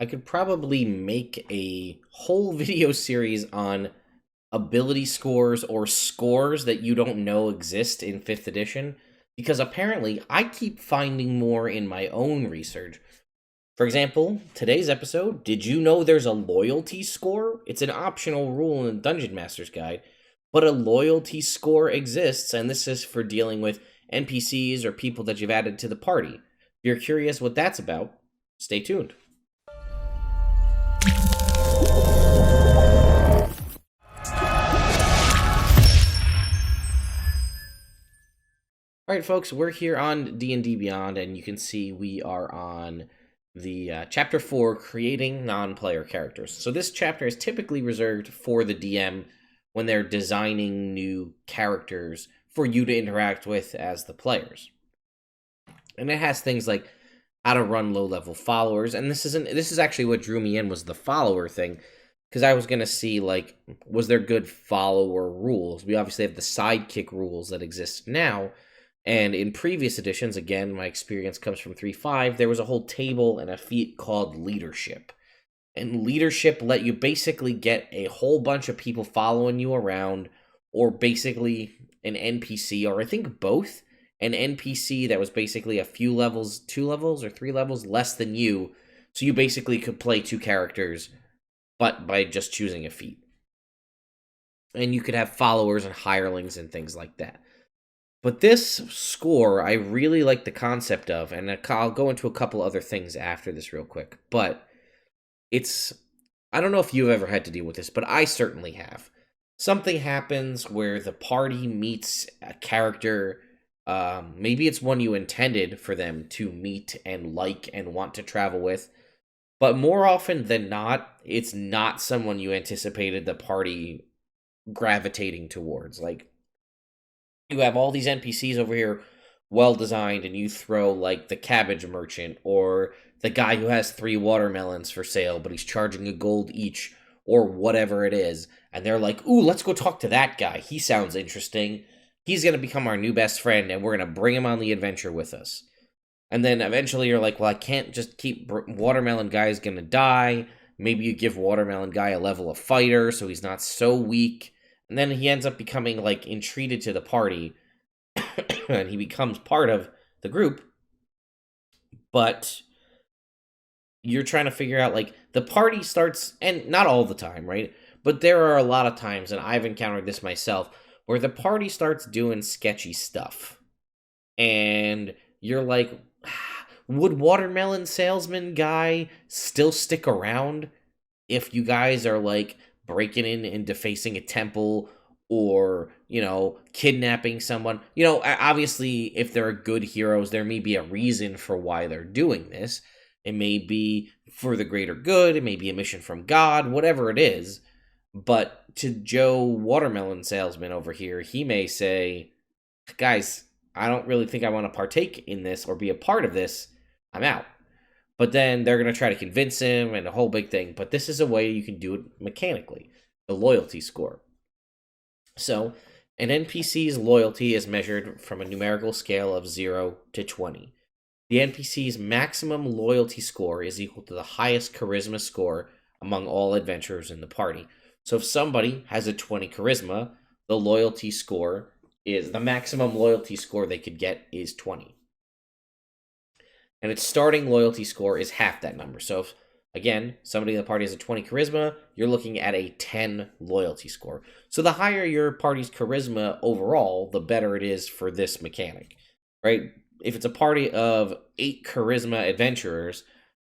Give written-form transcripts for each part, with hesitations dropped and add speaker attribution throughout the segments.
Speaker 1: I could probably make a whole video series on ability scores or scores that you don't know exist in 5th edition, because apparently I keep finding more in my own research. For example, today's episode, did you know there's a loyalty score? It's an optional rule in the Dungeon Master's Guide, but a loyalty score exists, and this is for dealing with NPCs or people that you've added to the party. If you're curious what that's about, stay tuned. All right, folks, we're here on D&D Beyond, and you can see we are on the Chapter 4, Creating Non-Player Characters. So this chapter is typically reserved for the DM when they're designing new characters for you to interact with as the players. And it has things like how to run low-level followers, and this is actually what drew me in, was the follower thing, because I was going to see, like, was there good follower rules? We obviously have the sidekick rules that exist now. And in previous editions, again, my experience comes from 3.5, there was a whole table and a feat called Leadership. And Leadership let you basically get a whole bunch of people following you around, or basically an NPC, or I think both, an NPC that was basically a few levels, 2 levels or 3 levels less than you, so you basically could play 2 characters, but by just choosing a feat. And you could have followers and hirelings and things like that. But this score, I really like the concept of, and I'll go into a couple other things after this real quick, but I don't know if you've ever had to deal with this, but I certainly have. Something happens where the party meets a character, maybe it's one you intended for them to meet and like and want to travel with, but more often than not, it's not someone you anticipated the party gravitating towards. Like, you have all these NPCs over here, well designed, and you throw like the cabbage merchant or the guy who has 3 watermelons for sale, but he's charging a gold each, or whatever it is, and they're like, ooh, let's go talk to that guy. He sounds interesting. He's going to become our new best friend, and we're going to bring him on the adventure with us. And then eventually you're like, well, I can't just keep Watermelon Guy's going to die. Maybe you give Watermelon Guy a level of fighter so he's not so weak. And then he ends up becoming, like, entreated to the party, and he becomes part of the group. But you're trying to figure out, like, the party starts, and not all the time, right? But there are a lot of times, and I've encountered this myself, where the party starts doing sketchy stuff. And you're like, would Watermelon Salesman Guy still stick around if you guys are, like, breaking in and defacing a temple, or, kidnapping someone? Obviously, if they're good heroes, there may be a reason for why they're doing this. It may be for the greater good, it may be a mission from God, whatever it is. But to Joe Watermelon Salesman over here, he may say, guys, I don't really think I want to partake in this or be a part of this. I'm out. But then they're going to try to convince him and a whole big thing. But this is a way you can do it mechanically, the loyalty score. So, an NPC's loyalty is measured from a numerical scale of 0 to 20. The NPC's maximum loyalty score is equal to the highest charisma score among all adventurers in the party. So if somebody has a 20 charisma, the maximum loyalty score they could get is 20. And its starting loyalty score is half that number. So if, again, somebody in the party has a 20 charisma, you're looking at a 10 loyalty score. So the higher your party's charisma overall, the better it is for this mechanic, right? If it's a party of 8 charisma adventurers,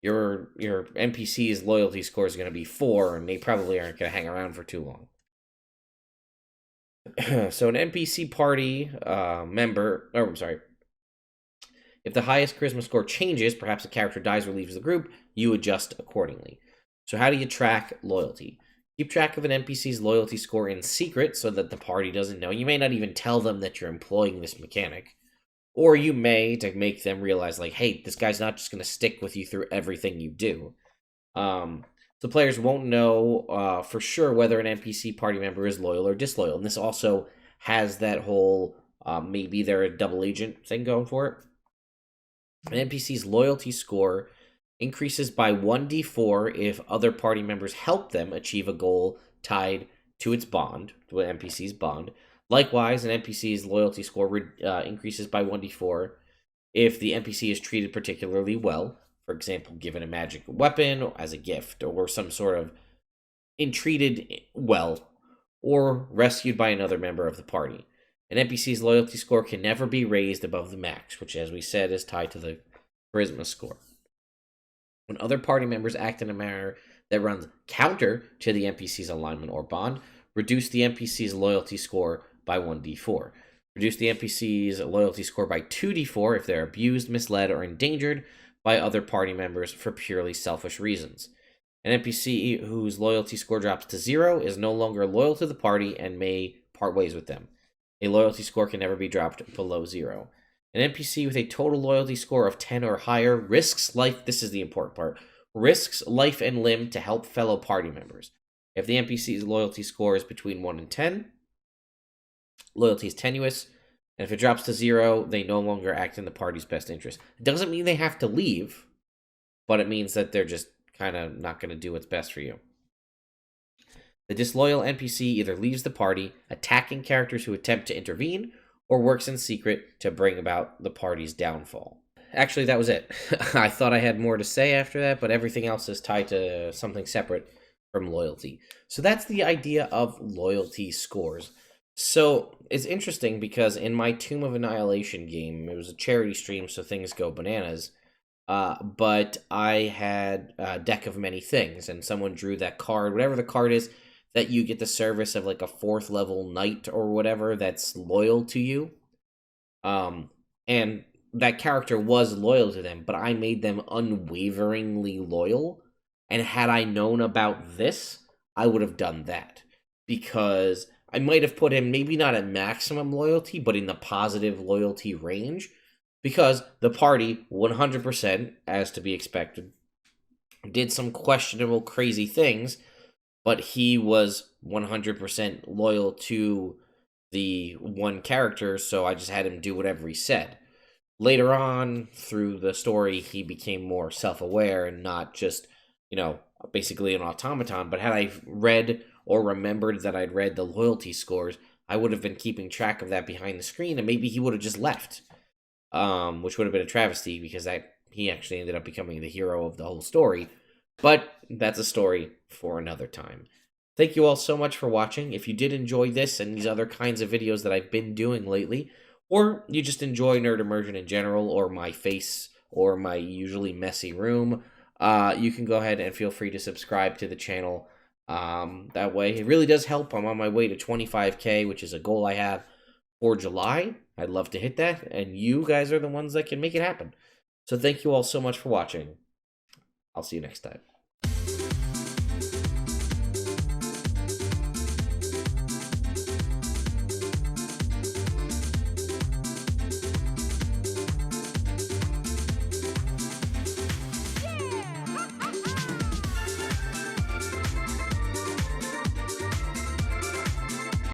Speaker 1: your NPC's loyalty score is going to be 4, and they probably aren't going to hang around for too long. So an NPC party if the highest charisma score changes, perhaps a character dies or leaves the group, you adjust accordingly. So how do you track loyalty? Keep track of an NPC's loyalty score in secret so that the party doesn't know. You may not even tell them that you're employing this mechanic. Or you may, to make them realize, like, hey, this guy's not just going to stick with you through everything you do. The players won't know for sure whether an NPC party member is loyal or disloyal. And this also has that whole maybe they're a double agent thing going for it. An NPC's loyalty score increases by 1d4 if other party members help them achieve a goal tied to its bond, to an NPC's bond. Likewise, an NPC's loyalty score increases by 1d4 if the NPC is treated particularly well, for example, given a magic weapon as a gift, or some sort of entreated well, or rescued by another member of the party. An NPC's loyalty score can never be raised above the max, which, as we said, is tied to the charisma score. When other party members act in a manner that runs counter to the NPC's alignment or bond, reduce the NPC's loyalty score by 1d4. Reduce the NPC's loyalty score by 2d4 if they're abused, misled, or endangered by other party members for purely selfish reasons. An NPC whose loyalty score drops to 0 is no longer loyal to the party and may part ways with them. A loyalty score can never be dropped below 0. An NPC with a total loyalty score of 10 or higher risks life, this is the important part, risks life and limb to help fellow party members. If the NPC's loyalty score is between 1 and 10, loyalty is tenuous, and if it drops to 0, they no longer act in the party's best interest. It doesn't mean they have to leave, but it means that they're just kind of not going to do what's best for you. The disloyal NPC either leaves the party, attacking characters who attempt to intervene, or works in secret to bring about the party's downfall. Actually, that was it. I thought I had more to say after that, but everything else is tied to something separate from loyalty. So that's the idea of loyalty scores. So it's interesting because in my Tomb of Annihilation game, it was a charity stream, so things go bananas. But I had a deck of many things, and someone drew that card, whatever the card is, that you get the service of like a 4th level knight or whatever that's loyal to you. And that character was loyal to them, but I made them unwaveringly loyal. And had I known about this, I would have done that. Because I might have put him maybe not at maximum loyalty, but in the positive loyalty range. Because the party, 100%, as to be expected, did some questionable, crazy things, but he was 100% loyal to the one character, so I just had him do whatever he said. Later on, through the story, he became more self-aware and not just, basically an automaton. But had I read or remembered that I'd read the loyalty scores, I would have been keeping track of that behind the screen, and maybe he would have just left. Which would have been a travesty because he actually ended up becoming the hero of the whole story. But that's a story for another time. Thank you all so much for watching. If you did enjoy this and these other kinds of videos that I've been doing lately, or you just enjoy Nerd Immersion in general, or my face, or my usually messy room, you can go ahead and feel free to subscribe to the channel. That way, it really does help. I'm on my way to 25K, which is a goal I have for July. I'd love to hit that, and you guys are the ones that can make it happen. So thank you all so much for watching. I'll see you next time.